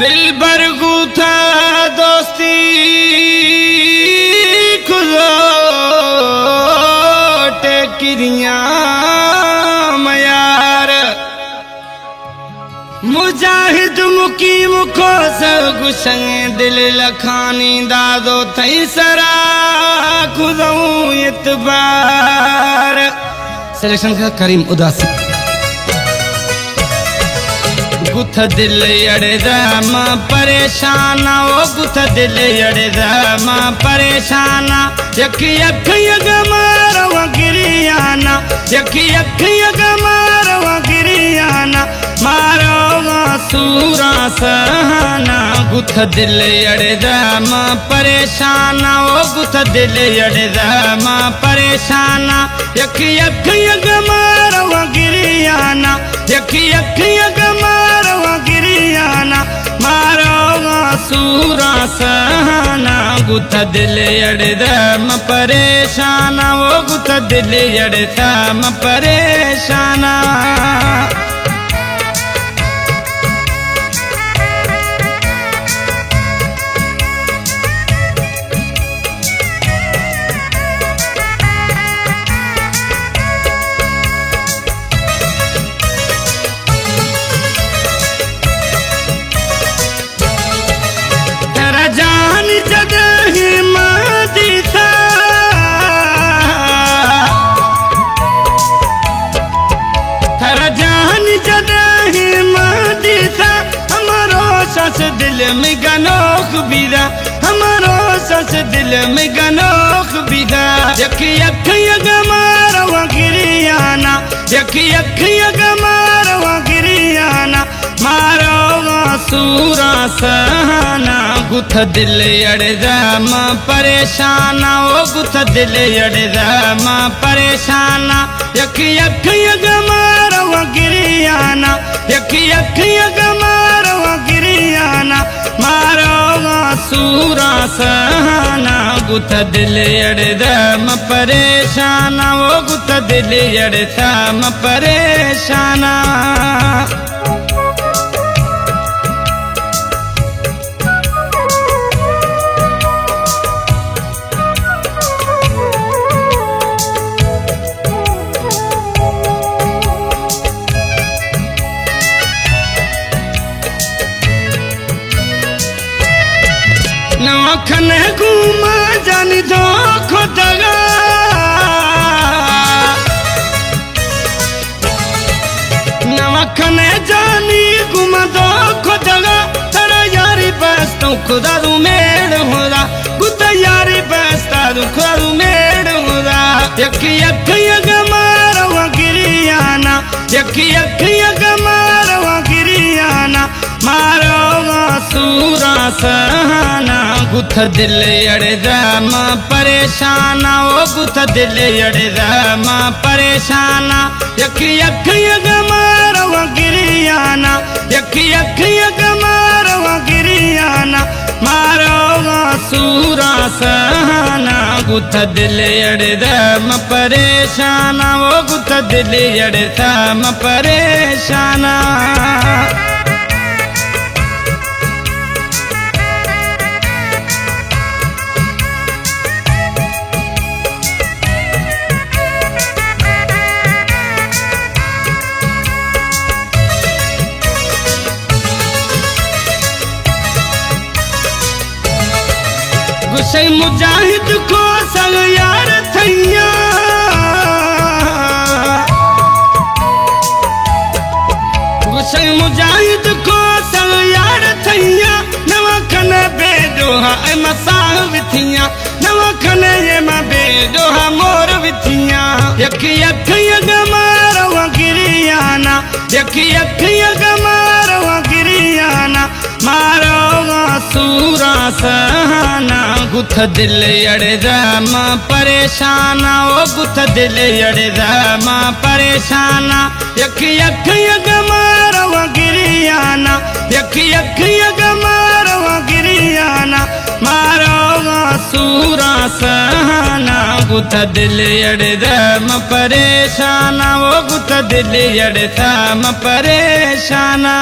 दिल भर गुथा दोस्ती खुदो टेकिरिया मयार मुजाहिद मुकीम को गुशंग दिल लखानी दादो थई सरा खुदो इतबार सिलेक्शन का करीम उदासी गुथ दिल अड़दा मां परेशाना ओ गुथ दिल अड़दा मां परेशाना यकी अख मारो गिरियाना यकी अख मारो गिरियाना मारो सूरा सहाना गुथ दिल अड़दा मां परेशाना ओ गुथ दिल अड़दा मां परेशाना यकी अख मारो गिरियाना यकी अख मारो गिरियाना मारो सूरा सहाना गुथ दिल अड़दा मां परेशाना ओ गुथ दिल अड़दा मां परेशाना सस दिल में गनोख बिदा हमारो सस दिल में गनोख बिदा यकी अख मारो गिरियाना यकी अख मारो गिरियाना मारो सूरा सहाना गुथ दिल अड़दा मां परेशाना ओ गुथ दिल अड़दा मां परेशाना यकी अख मारो गिरियाना यकी अख मारो गिरियाना मारो सूरा सहाना गुथ दिल अड़दा मां परेशाना ओ गुथ दिल अड़दा मां परेशाना नवखन घूमा जानी दो खुदगा नवखन जानी घूमा दो खुदगा तेरा यारी बस्तो खुदा रू मेड़ होदा गुता यारी बस्ता रू खुदा रू मेड़ होदा यकी अख मारो गिरियाना यकी अख मारो गिरियाना मारो सूरा सहाना गुथ दिल अड़दा मां परेशाना ओ गुथ दिल अड़दा मां परेशाना यकी अख मारो गिरियाना यकी अख मारो गिरियाना मारो सूरा सहाना गुथ दिल अड़दा मां परेशाना ओ गुथ दिल अड़दा मां परेशाना गुस्से मुजाहिद को संग यार थैया गुस्से मुजाहिद को संग यार थैया नवखन बेदोहा ऐ मसाह विथिया नवखन ये मा बेदोहा मोर विथिया यकी अख मारो गिरियाना यकी अख मारो गिरियाना मारो सूरा सहाना गुथ दिल अड़दा मां परेशाना ओ गुथ दिल अड़दा मां परेशाना यकी अख मारो गिरियाना यकी अख मारो गिरियाना मारो सूरा सहाना गुथ दिल अड़दा मां परेशाना ओ गुथ दिल अड़दा मां परेशाना।